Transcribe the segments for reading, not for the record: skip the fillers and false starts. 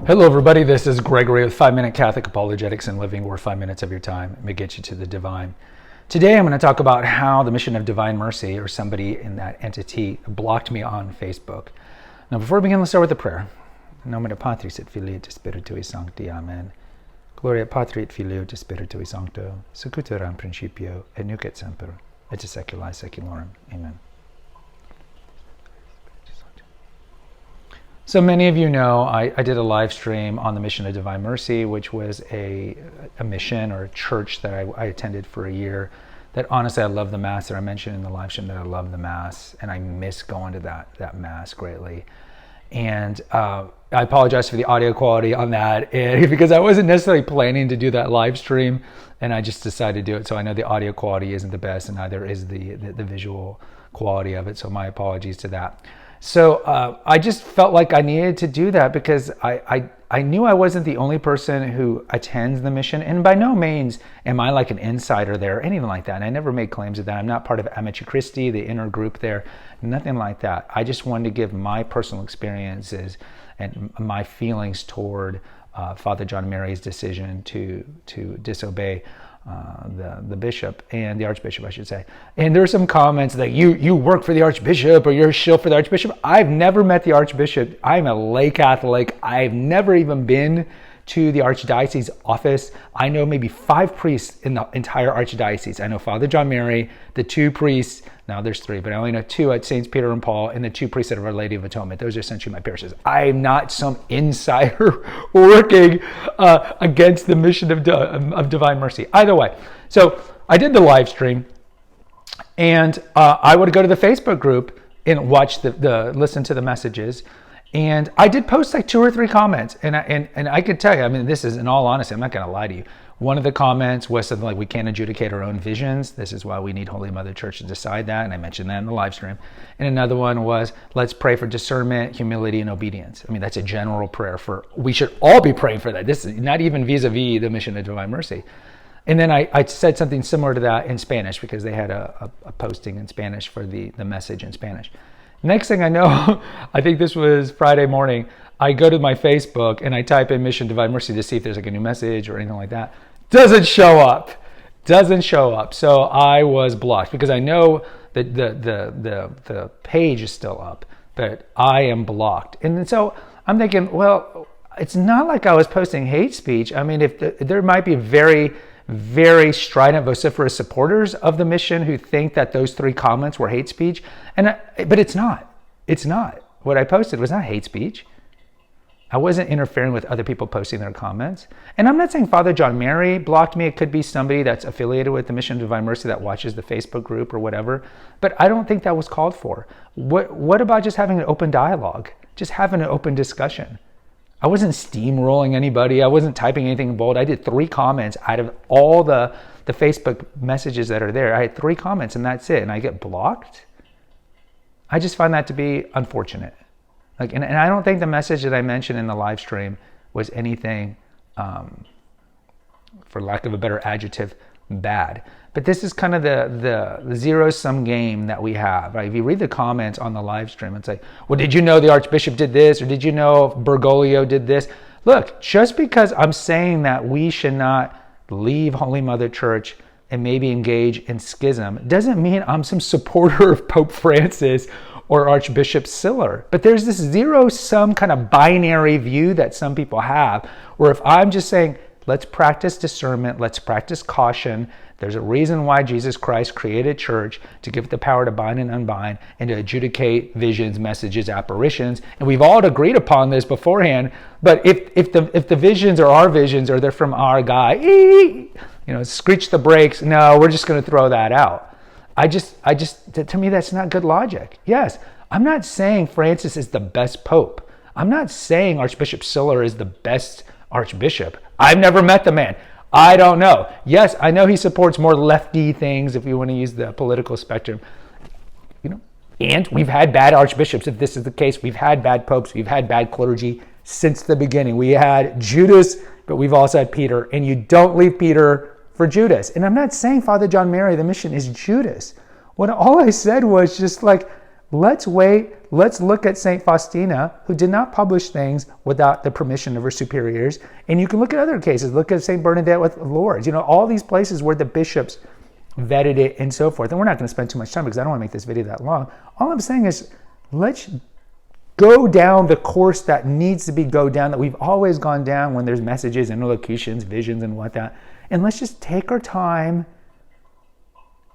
Hello, everybody. This is Gregory with 5-Minute Catholic Apologetics and Living, where 5 minutes of your time may get you to the divine. Today, I'm going to talk about how the mission of divine mercy, or somebody in that entity, blocked me on Facebook. Now, before we begin, let's start with a prayer. In nomine Patris et Filii et Spiritui Sancti. Amen. Gloria Patri et Filio et Spiritui Sancto, secutor in principio, et nunc et semper, et seculae seculorum. Amen. So many of you know I did a live stream on the mission of Divine Mercy, which was a mission or a church that I attended for a year. That honestly, I love the Mass. That I mentioned in the live stream that I love the Mass, and I miss going to that Mass greatly. And I apologize for the audio quality on that, because I wasn't necessarily planning to do that live stream, and I just decided to do it. So I know the audio quality isn't the best, and neither is the visual quality of it. So my apologies to that. So I just felt like I needed to do that because I knew I wasn't the only person who attends the mission, and by no means am I like an insider there or anything like that. And I never made claims of that. I'm not part of Amici Christi, the inner group there, nothing like that. I just wanted to give my personal experiences and my feelings toward Father John Mary's decision to disobey the bishop, and the archbishop, I should say. And there are some comments that you work for the archbishop, or you're a shill for the archbishop. I've never met the archbishop. I'm a lay Catholic. I've never even been to the archdiocese office. I know maybe 5 priests in the entire archdiocese. I know Father John Mary, the 2 priests, now there's 3, but I only know 2 at Saints Peter and Paul, and the 2 priests at Our Lady of Atonement. Those are essentially my parishes. I'm not some insider working against the mission of Divine Mercy. Either way, so I did the live stream, and I would go to the Facebook group and watch listen to the messages. And I did post like 2 or 3 comments, and I could tell you, I mean, this is in all honesty, I'm not going to lie to you. One of the comments was something like, we can't adjudicate our own visions. This is why we need Holy Mother Church to decide that. And I mentioned that in the live stream. And another one was, let's pray for discernment, humility, and obedience. I mean, that's a general prayer we should all be praying for that. This is not even vis-a-vis the mission of Divine Mercy. And then I said something similar to that in Spanish, because they had a posting in Spanish for the message in Spanish. Next thing I know, I think this was Friday morning, I go to my Facebook and I type in Mission Divine Mercy to see if there's like a new message or anything like that. Doesn't show up. So I was blocked, because I know that the page is still up, but I am blocked. And so I'm thinking, well, it's not like I was posting hate speech. I mean, if there might be very, very strident, vociferous supporters of the mission who think that those 3 comments were hate speech, but it's not. It's not. What I posted was not hate speech. I wasn't interfering with other people posting their comments. And I'm not saying Father John Mary blocked me. It could be somebody that's affiliated with the Mission of Divine Mercy that watches the Facebook group or whatever. But I don't think that was called for. What about just having an open dialogue? Just having an open discussion. I wasn't steamrolling anybody. I wasn't typing anything bold. I did 3 comments out of all the Facebook messages that are there. I had 3 comments, and that's it. And I get blocked? I just find that to be unfortunate. And I don't think the message that I mentioned in the live stream was anything, for lack of a better adjective, bad. But this is kind of the zero-sum game that we have. Right? If you read the comments on the live stream, it's like, well, did you know the Archbishop did this? Or did you know Bergoglio did this? Look, just because I'm saying that we should not leave Holy Mother Church and maybe engage in schism doesn't mean I'm some supporter of Pope Francis or Archbishop Siller. But there's this zero-sum kind of binary view that some people have, where if I'm just saying, let's practice discernment, let's practice caution, there's a reason why Jesus Christ created church, to give it the power to bind and unbind, and to adjudicate visions, messages, apparitions. And we've all agreed upon this beforehand, but if the visions are our visions, or they're from our guy, screech the brakes, no, we're just going to throw that out. To me, that's not good logic. Yes, I'm not saying Francis is the best pope. I'm not saying Archbishop Siller is the best archbishop. I've never met the man. I don't know. Yes, I know he supports more lefty things, if you want to use the political spectrum. And we've had bad archbishops. If this is the case, we've had bad popes. We've had bad clergy since the beginning. We had Judas, but we've also had Peter. And you don't leave Peter for Judas. And I'm not saying Father John Mary, the mission, is Judas. All I said was just like, Let's wait. Let's look at St. Faustina, who did not publish things without the permission of her superiors. And you can look at other cases. Look at St. Bernadette with Lourdes. All these places where the bishops vetted it and so forth. And we're not going to spend too much time because I don't want to make this video that long. All I'm saying is let's go down the course that needs to be go down, that we've always gone down when there's messages, interlocutions, visions, and whatnot. And let's just take our time.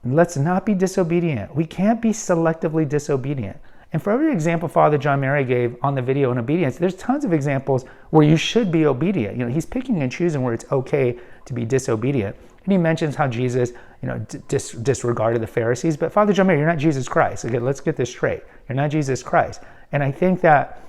And let's not be disobedient. We can't be selectively disobedient. And for every example Father John Mary gave on the video on obedience, there's tons of examples where you should be obedient. He's picking and choosing where it's okay to be disobedient. And he mentions how Jesus, disregarded the Pharisees. But Father John Mary, you're not Jesus Christ. Okay, let's get this straight. You're not Jesus Christ. And I think that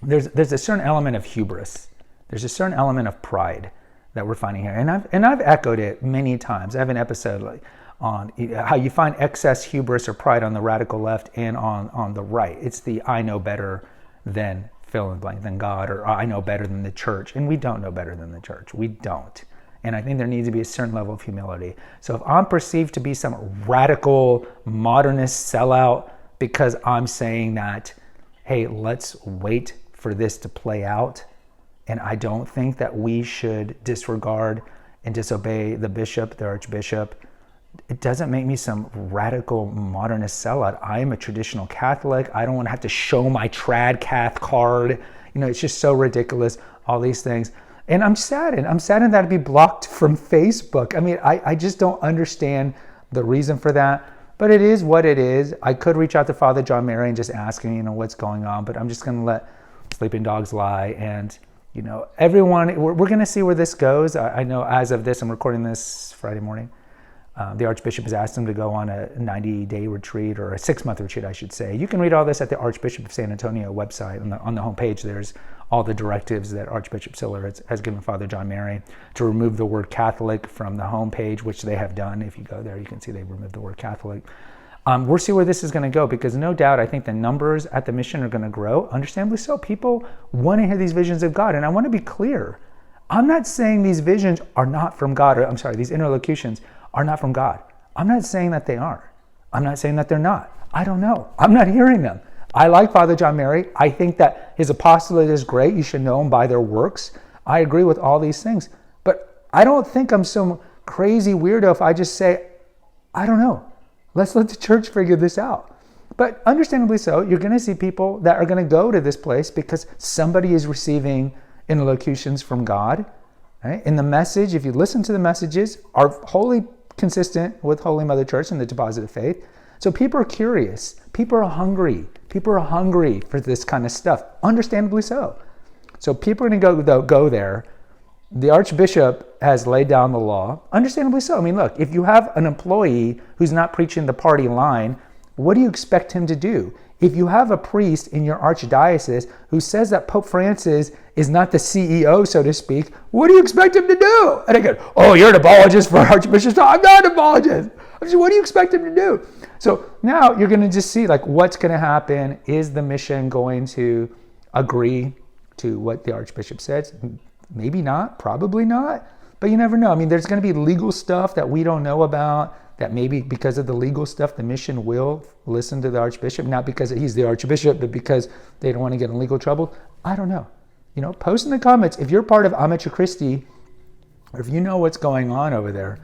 there's a certain element of hubris. There's a certain element of pride that we're finding here. And I've echoed it many times. I have an episode on how you find excess hubris or pride on the radical left and on the right. It's the I know better than fill in blank, than God, or I know better than the church. And we don't know better than the church. We don't. And I think there needs to be a certain level of humility. So if I'm perceived to be some radical modernist sellout because I'm saying that, hey, let's wait for this to play out, and I don't think that we should disregard and disobey the bishop, the archbishop, it doesn't make me some radical modernist sellout. I am a traditional Catholic. I don't want to have to show my trad cath card. It's just so ridiculous, all these things. And I'm saddened. I'm saddened that I'd be blocked from Facebook. I just don't understand the reason for that. But it is what it is. I could reach out to Father John Mary and just ask him, what's going on. But I'm just going to let sleeping dogs lie. And, everyone, we're going to see where this goes. I know as of this, I'm recording this Friday morning. The Archbishop has asked him to go on a 90-day retreat, or a 6-month retreat, I should say. You can read all this at the Archbishop of San Antonio website. On the homepage, there's all the directives that Archbishop Siller has given Father John Mary to remove the word Catholic from the homepage, which they have done. If you go there, you can see they've removed the word Catholic. We'll see where this is going to go, because no doubt I think the numbers at the mission are going to grow. Understandably so. People want to hear these visions of God. And I want to be clear. I'm not saying these visions are not from God, or these interlocutions are not from God. I'm not saying that they aren't. I'm not saying that they're not. I don't know. I'm not hearing them. I like Father John Mary. I think that his apostolate is great. You should know him by their works. I agree with all these things. But I don't think I'm some crazy weirdo if I just say, I don't know. Let's let the church figure this out. But understandably so, you're going to see people that are going to go to this place because somebody is receiving interlocutions from God. Right? And the message, if you listen to the messages, are wholly consistent with Holy Mother Church and the deposit of faith. So people are curious. People are hungry. People are hungry for this kind of stuff. Understandably so. So people are going to go there. The Archbishop has laid down the law. Understandably so. Look, if you have an employee who's not preaching the party line, what do you expect him to do? If you have a priest in your archdiocese who says that Pope Francis is not the CEO, so to speak, what do you expect him to do? And I go, oh, you're an apologist for Archbishop. I'm not an apologist. What do you expect him to do? So now you're going to just see what's going to happen. Is the mission going to agree to what the Archbishop says? Maybe not, probably not, but you never know. There's going to be legal stuff that we don't know about, that maybe because of the legal stuff, the mission will listen to the Archbishop, not because he's the Archbishop, but because they don't want to get in legal trouble. I don't know. Post in the comments if you're part of Amici Christi, or if you know what's going on over there,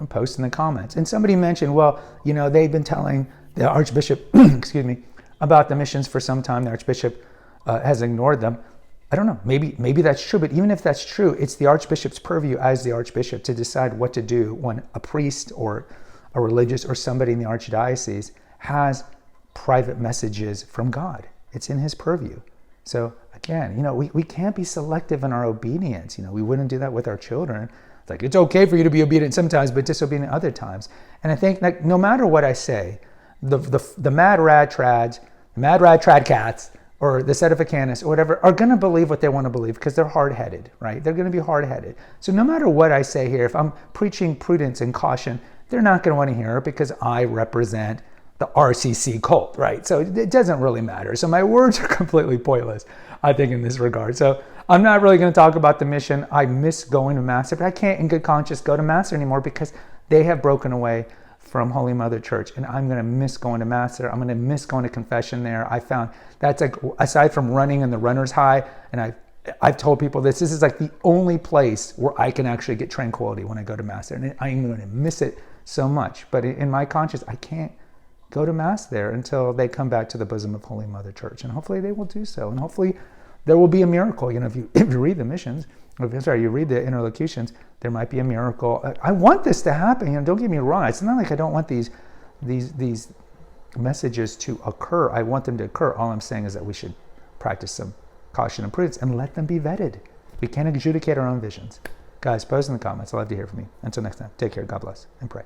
post in the comments. And somebody mentioned, they've been telling the Archbishop, excuse me, about the missions for some time. The Archbishop has ignored them. I don't know. Maybe that's true. But even if that's true, it's the Archbishop's purview as the Archbishop to decide what to do when a priest or a religious or somebody in the archdiocese has private messages from God. It's in his purview. So again, we can't be selective in our obedience. We wouldn't do that with our children. It's okay for you to be obedient sometimes, but disobedient other times. And I think no matter what I say, the mad rad trads, the mad rad trad cats, or the sedevacanists or whatever, are going to believe what they want to believe because they're hard-headed, right? They're going to be hard-headed. So no matter what I say here, if I'm preaching prudence and caution, they're not going to want to hear it because I represent the RCC cult, right? So it doesn't really matter. So my words are completely pointless, I think, in this regard. So I'm not really going to talk about the mission. I miss going to Mass, but I can't in good conscience go to Mass anymore because they have broken away from Holy Mother Church, and I'm going to miss going to Mass there. I'm going to miss going to confession there. I found that's like, aside from running in the runner's high, and I've told people this is like the only place where I can actually get tranquility when I go to Mass there, and I'm going to miss it so much. But in my conscience, I can't go to Mass there until they come back to the bosom of Holy Mother Church, and hopefully they will do so, and hopefully there will be a miracle. You know, if you read the missions, you read the interlocutions, there might be a miracle. I want this to happen. You know, don't get me wrong. It's not like I don't want these messages to occur. I want them to occur. All I'm saying is that we should practice some caution and prudence and let them be vetted. We can't adjudicate our own visions. Guys, post in the comments. I'd love to hear from you. Until next time, take care. God bless and pray.